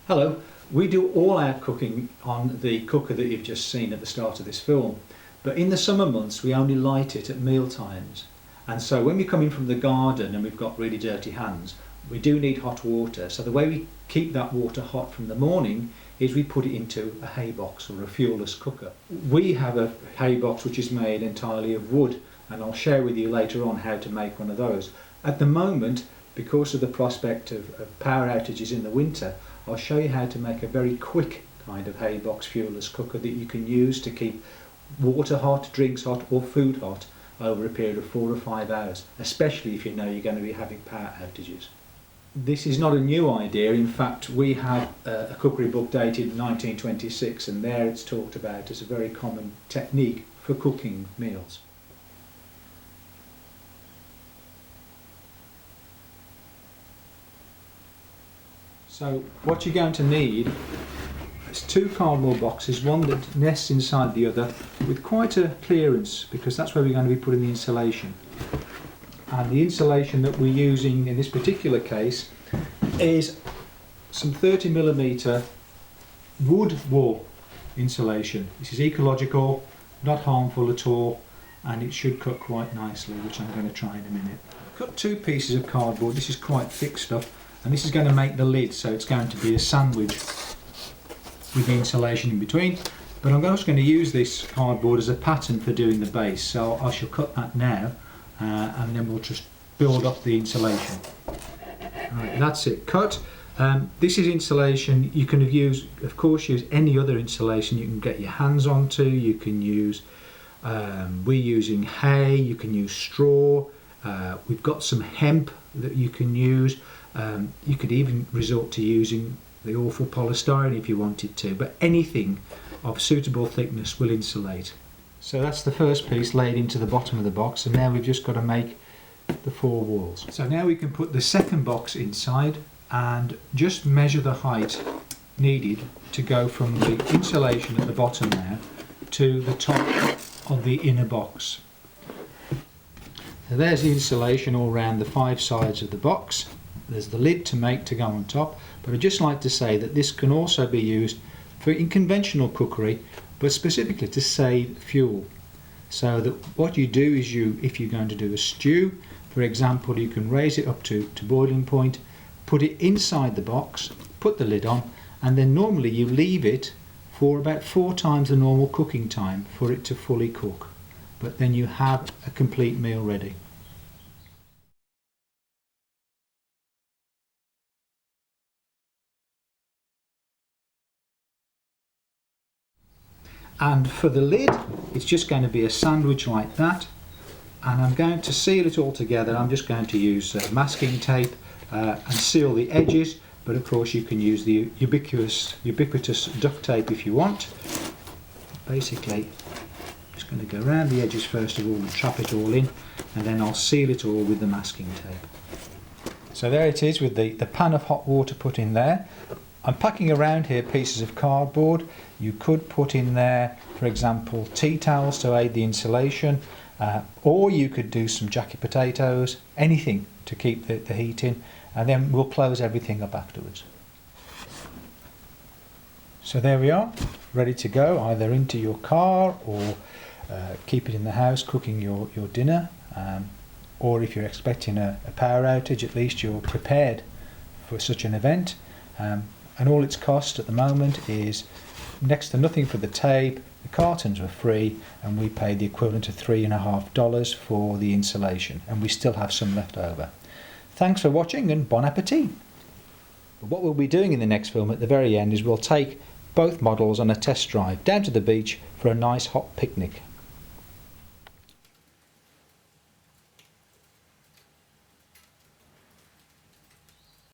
Hello, we do all our cooking on the cooker that you've just seen at the start of this film, but in the summer months we only light it at meal times, and so when we come in from the garden and we've got really dirty hands, we do need hot water. So the way we keep that water hot from the morning is we put it into a hay box or a fuelless cooker. We have a hay box which is made entirely of wood, and I'll share with you later on how to make one of those. At the moment, because of the prospect of power outages in the winter, I'll show you how to make a very quick kind of hay box fuelless cooker that you can use to keep water hot, drinks hot or food hot over a period of 4 or 5 hours, especially if you know you're going to be having power outages. This is not a new idea. In fact, we have a cookery book dated 1926, and there it's talked about as a very common technique for cooking meals. So what you're going to need is 2 cardboard boxes, one that nests inside the other with quite a clearance, because that's where we're going to be putting the insulation. And the insulation that we're using in this particular case is some 30mm wood wool insulation. This is ecological, not harmful at all, and it should cut quite nicely, which I'm going to try in a minute. Cut 2 pieces of cardboard. This is quite thick stuff, and this is going to make the lid, so it's going to be a sandwich with the insulation in between. But I'm just going to use this cardboard as a pattern for doing the base, so I shall cut that now, and then we'll just build up the insulation. Right, that's it cut. This is insulation. You can of course use any other insulation you can get your hands onto. You can use, we're using hay, you can use straw, we've got some hemp that you can use. You could even resort to using the awful polystyrene if you wanted to, but anything of suitable thickness will insulate. So that's the first piece laid into the bottom of the box, and now we've just got to make the 4 walls. So now we can put the second box inside and just measure the height needed to go from the insulation at the bottom now to the top of the inner box. So there's the insulation all around the 5 sides of the box. There's the lid to go on top, but I'd just like to say that this can also be used in conventional cookery, but specifically to save fuel. So that what you do is if you're going to do a stew, for example, you can raise it up to boiling point, put it inside the box, put the lid on, and then normally you leave it for about 4 times the normal cooking time for it to fully cook. But then you have a complete meal ready. And for the lid, it's just going to be a sandwich like that, and I'm going to seal it all together. I'm just going to use masking tape and seal the edges, but of course you can use the ubiquitous duct tape if you want. Basically, I'm just going to go around the edges first of all and trap it all in, and then I'll seal it all with the masking tape. So there it is with the pan of hot water put in there. I'm packing around here pieces of cardboard. You could put in there, for example, tea towels to aid the insulation, or you could do some jacket potatoes, anything to keep the heat in, and then we'll close everything up afterwards. So there we are, ready to go either into your car or keep it in the house cooking your dinner, or if you're expecting a power outage, at least you're prepared for such an event. And all its cost at the moment is next to nothing for the tape. The cartons were free, and we paid the equivalent of $3.50 for the insulation, and we still have some left over. Thanks for watching, and bon appetit! But what we'll be doing in the next film at the very end is we'll take both models on a test drive down to the beach for a nice hot picnic.